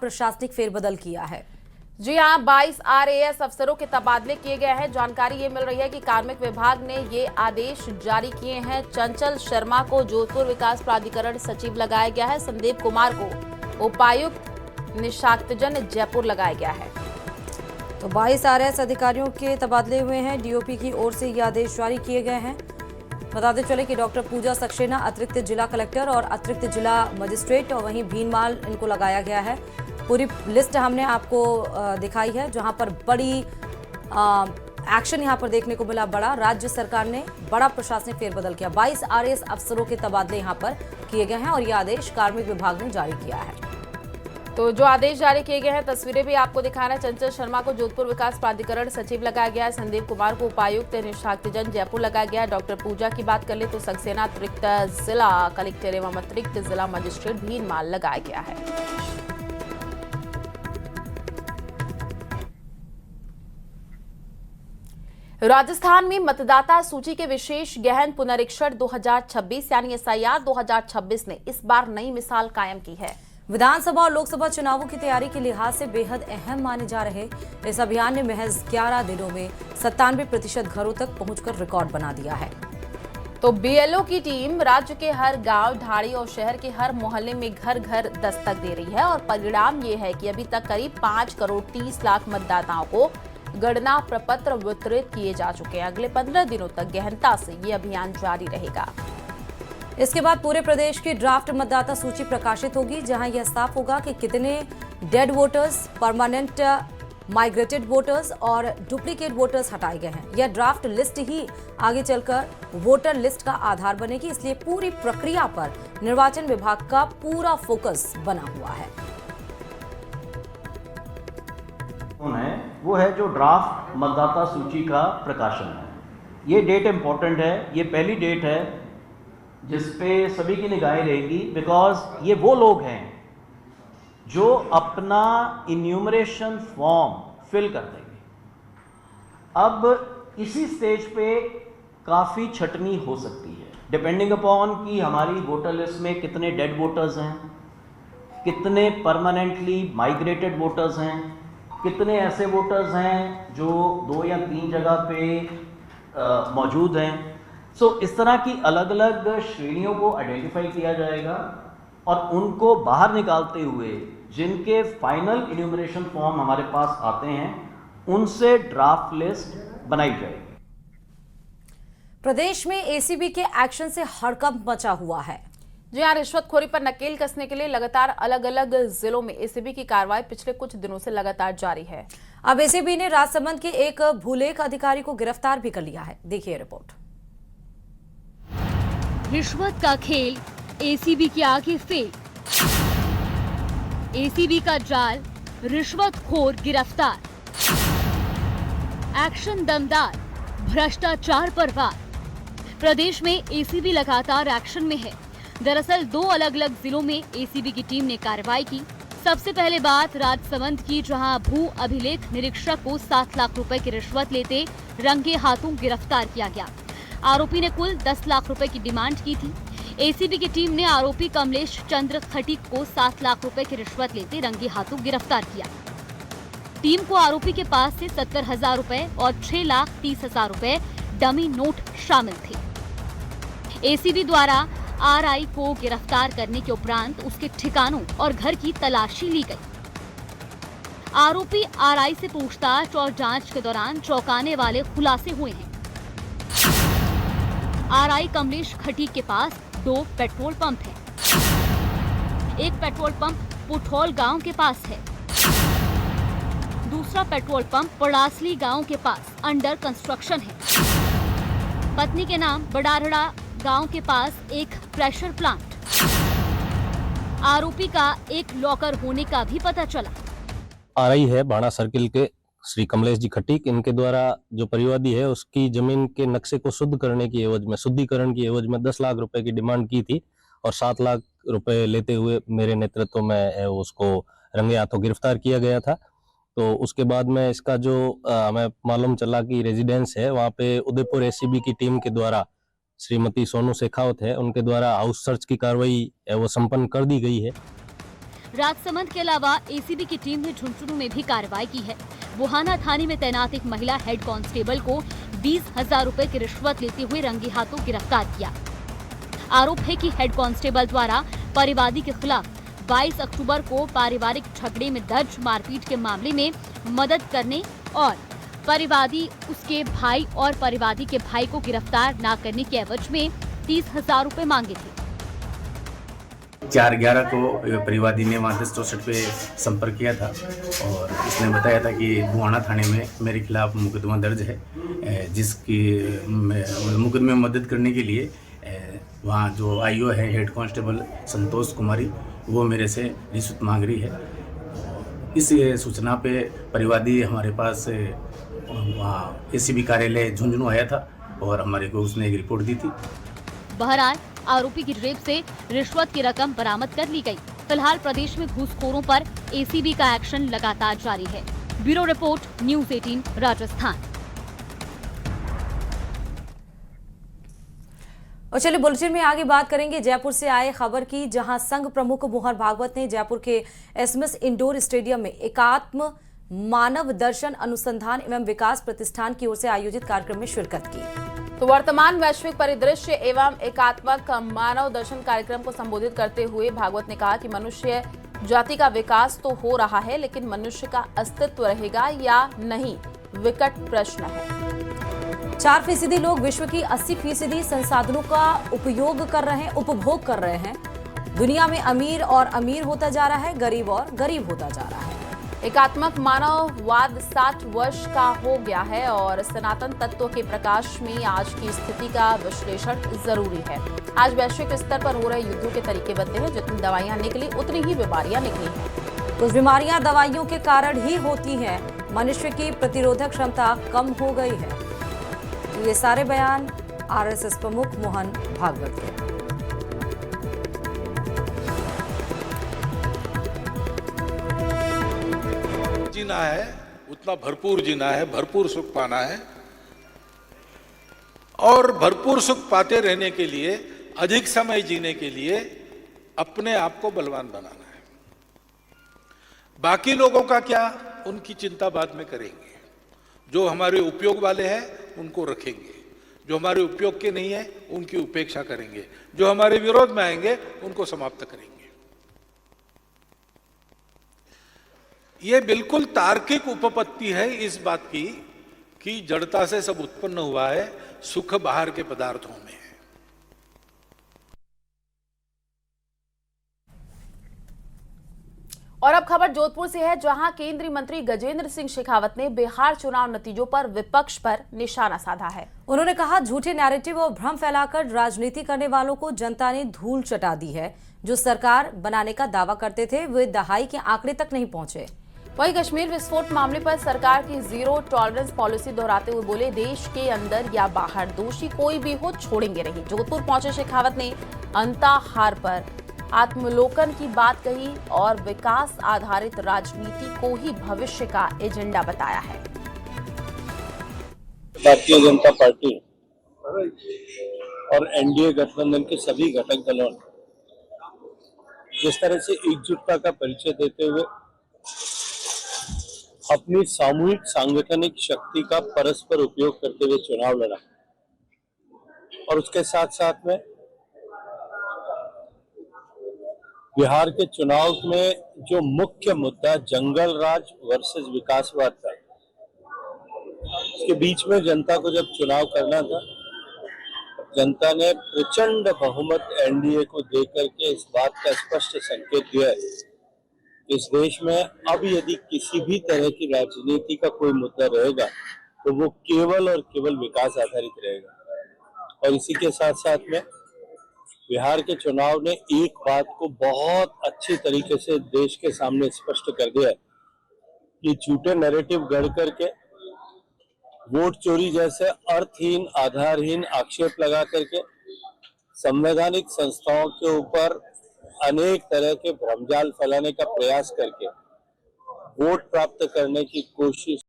प्रशासनिक फेरबदल किया है। जी हां, 22 आरएएस अफसरों के तबादले किए गए हैं। जानकारी ये मिल रही है कि कार्मिक विभाग ने ये आदेश जारी किए हैं। चंचल शर्मा को जोधपुर विकास प्राधिकरण सचिव लगाया गया है। संदीप कुमार को उपायुक्त, निशाक्तजन जयपुर लगाया गया है। तो 22 आरएएस अधिकारियों के तबादले हुए हैं। डीओपी की ओर से ये आदेश जारी किए गए हैं। बताते चले कि डॉक्टर पूजा सक्सेना अतिरिक्त जिला कलेक्टर और अतिरिक्त जिला मजिस्ट्रेट, और वहीं भीनमाल इनको लगाया गया है। पूरी लिस्ट हमने आपको दिखाई है, जहां पर बड़ी एक्शन यहां पर देखने को मिला। बड़ा राज्य सरकार ने बड़ा प्रशासनिक फेरबदल किया। 22 आरएएस अफसरों के तबादले यहां पर किए गए हैं और यह आदेश कार्मिक विभाग ने जारी किया है। तो जो आदेश जारी किए गए हैं, तस्वीरें भी आपको दिखाना है। चंचल शर्मा को जोधपुर विकास प्राधिकरण सचिव लगाया गया है। संदीप कुमार को उपायुक्त, निशाक्तजन जयपुर लगाया गया है। डॉक्टर पूजा की बात कर ले तो सक्सेना अतिरिक्त जिला कलेक्टर एवं अतिरिक्त जिला मजिस्ट्रेट भीनमाल लगाया गया है। राजस्थान में मतदाता सूची के विशेष गहन पुनरीक्षण 2026 यानी एसआईआर 2026 ने इस बार नई मिसाल कायम की है। विधानसभा और लोकसभा चुनावों की तैयारी के लिहाज से बेहद अहम माने जा रहे इस अभियान ने महज 11 दिनों में 97% घरों तक पहुंचकर रिकॉर्ड बना दिया है। तो बीएलओ की टीम राज्य के हर गांव, ढाड़ी और शहर के हर मोहल्ले में घर घर दस्तक दे रही है और परिणाम ये है कि अभी तक करीब 5 करोड़ 30 लाख मतदाताओं को गणना प्रपत्र वितरित किए जा चुके हैं। अगले 15 दिनों तक गहनता से ये अभियान जारी रहेगा। इसके बाद पूरे प्रदेश की ड्राफ्ट मतदाता सूची प्रकाशित होगी, जहां यह साफ होगा कि कितने dead voters, permanent migrated voters और डुप्लीकेट वोटर्स हटाए गए हैं। यह ड्राफ्ट लिस्ट ही आगे चलकर वोटर लिस्ट का आधार बनेगी, इसलिए पूरी प्रक्रिया पर निर्वाचन विभाग का पूरा फोकस बना हुआ है। वो है जो ड्राफ्ट मतदाता सूची का प्रकाशन है। ये डेट इंपॉर्टेंट है, ये पहली डेट है जिस पे सभी की निगाहें रहेगी, बिकॉज ये वो लोग हैं जो अपना इन्यूमरेशन फॉर्म फिल कर देंगे। अब इसी स्टेज पे काफ़ी छटनी हो सकती है, डिपेंडिंग अपॉन कि हमारी वोटर लिस्ट में कितने डेड वोटर्स हैं, कितने परमानेंटली माइग्रेटेड वोटर्स हैं, कितने ऐसे वोटर्स हैं जो 2 या 3 जगह पे मौजूद हैं। सो इस तरह की अलग अलग श्रेणियों को आइडेंटिफाई किया जाएगा और उनको बाहर निकालते हुए जिनके फाइनल इन्यूमरेशन फॉर्म हमारे पास आते हैं उनसे ड्राफ्ट लिस्ट बनाई जाएगी। प्रदेश में एसीबी के एक्शन से हड़कंप मचा हुआ है। जी हां, रिश्वतखोरी पर नकेल कसने के लिए लगातार अलग अलग जिलों में एसीबी की कार्रवाई पिछले कुछ दिनों से लगातार जारी है। अब एसीबी ने राजसमंद के एक भूलेख अधिकारी को गिरफ्तार भी कर लिया है। देखिए रिपोर्ट। रिश्वत का खेल एसीबी के आगे फेल। एसीबी का जाल, रिश्वतखोर गिरफ्तार। एक्शन दमदार, भ्रष्टाचार पर वार। प्रदेश में एसीबी लगातार एक्शन में है। दरअसल 2 अलग अलग जिलों में एसीबी की टीम ने कार्रवाई की। सबसे पहले बात राजसमंद की, जहां भू अभिलेख निरीक्षक को 7 लाख रुपए की रिश्वत लेते रंगे हाथों गिरफ्तार किया गया। आरोपी ने कुल 10 लाख रुपए की डिमांड की थी। एसीबी की टीम ने आरोपी कमलेश चंद्र खटीक को 7 लाख रुपए की रिश्वत लेते रंगे हाथों गिरफ्तार किया। टीम को आरोपी के पास से 70,000 रुपए और 6,30,000 रुपए डमी नोट शामिल थे। एसीबी द्वारा आरआई को गिरफ्तार करने के उपरांत उसके ठिकानों और घर की तलाशी ली गई। आरोपी आरआई से पूछताछ और जांच के दौरान चौंकाने वाले खुलासे हुए हैं। आरआई कमलेश खटीक के पास 2 पेट्रोल पंप हैं। एक पेट्रोल पंप पुठौल गांव के पास है। दूसरा पेट्रोल पंप पड़ासली गांव के पास अंडर कंस्ट्रक्शन है। पत्नी के नाम बडारड़ा गांव के पास एक प्रेशर प्लांट। आरोपी का एक लॉकर होने का भी पता चला। आरआई है बाणा सर्किल के श्री कमलेश जी खटीक, इनके द्वारा जो परिवादी है उसकी जमीन के नक्शे को शुद्ध करने की एवज में, शुद्धिकरण की एवज में 10 लाख रुपए की डिमांड की थी और 7 लाख रुपए लेते हुए मेरे नेतृत्व में उसको रंगे हाथों गिरफ्तार किया गया था। तो उसके बाद में इसका जो हमें मालूम चला कि रेजिडेंस है, वहाँ पे उदयपुर एसीबी की टीम के द्वारा श्रीमती सोनू शेखावत है, उनके द्वारा हाउस सर्च की कार्रवाई वो संपन्न कर दी गई है। राजसमंद के अलावा एसीबी की टीम ने झुंझुनू में भी कार्रवाई की है। बुहाना थाने में तैनात एक महिला हेड कांस्टेबल को 20,000 रुपए की रिश्वत लेते हुए रंगे हाथों गिरफ्तार किया। आरोप है कि हेड कांस्टेबल द्वारा परिवादी के खिलाफ 22 अक्टूबर को पारिवारिक झगड़े में दर्ज मारपीट के मामले में मदद करने और परिवादी उसके भाई और परिवादी के भाई को गिरफ्तार न करने के एवज में 30,000 रुपए मांगे थे। 4/11 को परिवादी ने वहाँ 64 पे संपर्क किया था और उसने बताया था कि बुहाना थाने में मेरे खिलाफ मुकदमा दर्ज है, जिसकी मुकदमे में मदद करने के लिए वहाँ जो आईओ है हेड कांस्टेबल संतोष कुमारी, वो मेरे से रिश्वत मांग रही है। इस सूचना पे परिवादी हमारे पास वहाँ एसीबी कार्यालय झुंझुनू आया था और हमारे को उसने एक रिपोर्ट दी थी। बहरहाल आरोपी की जेब से रिश्वत की रकम बरामद कर ली गई। फिलहाल प्रदेश में घूसखोरों पर एसीबी का एक्शन लगातार जारी है। Bureau report, news 18 Rajasthan. और चलिए बुलेटिन में आगे बात करेंगे जयपुर से आए खबर की, जहां संघ प्रमुख मोहन भागवत ने जयपुर के एसएमएस इंडोर स्टेडियम में एकात्म मानव दर्शन अनुसंधान एवं विकास प्रतिष्ठान की ओर से आयोजित कार्यक्रम में शिरकत की। तो वर्तमान वैश्विक परिदृश्य एवं एकात्मक मानव दर्शन कार्यक्रम को संबोधित करते हुए भागवत ने कहा कि मनुष्य जाति का विकास तो हो रहा है, लेकिन मनुष्य का अस्तित्व रहेगा या नहीं, विकट प्रश्न है। 4% लोग विश्व की 80% संसाधनों का उपभोग कर रहे हैं। दुनिया में अमीर और अमीर होता जा रहा है, गरीब और गरीब होता जा रहा है। एकात्मक मानववाद 60 वर्ष का हो गया है और सनातन तत्व के प्रकाश में आज की स्थिति का विश्लेषण जरूरी है। आज वैश्विक स्तर पर हो रहे युद्धों के तरीके बदले हैं। जितनी दवाइयां निकली उतनी ही बीमारियां निकली हैं। कुछ बीमारियां दवाइयों के कारण ही होती हैं। मनुष्य की प्रतिरोधक क्षमता कम हो गई है। ये सारे बयान आरएसएस प्रमुख मोहन भागवत के। जीना है उतना भरपूर जीना है, भरपूर सुख पाना है और भरपूर सुख पाते रहने के लिए, अधिक समय जीने के लिए अपने आप को बलवान बनाना है। बाकी लोगों का क्या, उनकी चिंता बाद में करेंगे। जो हमारे उपयोग वाले हैं उनको रखेंगे, जो हमारे उपयोग के नहीं है उनकी उपेक्षा करेंगे, जो हमारे विरोध में आएंगे उनको समाप्त करेंगे। ये बिल्कुल तार्किक उपपत्ति है इस बात की कि जड़ता से सब उत्पन्न हुआ है, सुख बाहर के पदार्थों में है। और अब खबर जोधपुर से है, जहां केंद्रीय मंत्री गजेंद्र सिंह शेखावत ने बिहार चुनाव नतीजों पर विपक्ष पर निशाना साधा है। उन्होंने कहा, झूठे नैरेटिव और भ्रम फैलाकर राजनीति करने वालों को जनता ने धूल चटा दी है। जो सरकार बनाने का दावा करते थे वे दहाई के आंकड़े तक नहीं पहुंचे। वहीं कश्मीर विस्फोट मामले पर सरकार की जीरो टॉलरेंस पॉलिसी दोहराते हुए बोले, देश के अंदर या बाहर दोषी कोई भी हो छोड़ेंगे नहीं। जोधपुर पहुंचे शेखावत ने अंताहार पर आत्मलोकन की बात कही और विकास आधारित राजनीति को ही भविष्य का एजेंडा बताया है। भारतीय जनता पार्टी और एनडीए गठबंधन के सभी घटक दलों ने जिस तरह से एकजुटता का परिचय देते हुए अपनी सामूहिक सांगठनिक शक्ति का परस्पर उपयोग करते हुए चुनाव लड़ा और उसके साथ साथ में बिहार के चुनाव में जो मुख्य मुद्दा जंगल राज वर्सेस विकासवाद था, उसके बीच में जनता को जब चुनाव करना था, जनता ने प्रचंड बहुमत एनडीए को देकर के इस बात का स्पष्ट संकेत दिया है, इस देश में अब यदि किसी भी तरह की राजनीति का कोई मुद्दा रहेगा तो वो केवल और केवल विकास आधारित रहेगा। और इसी के साथ साथ में बिहार के चुनाव ने एक बात को बहुत अच्छी तरीके से देश के सामने स्पष्ट कर दिया है कि झूठे नैरेटिव गढ़ करके वोट चोरी जैसे अर्थहीन आधारहीन आक्षेप लगा करके संवैधानिक संस्थाओं के ऊपर अनेक तरह के भ्रमजाल फैलाने का प्रयास करके वोट प्राप्त करने की कोशिश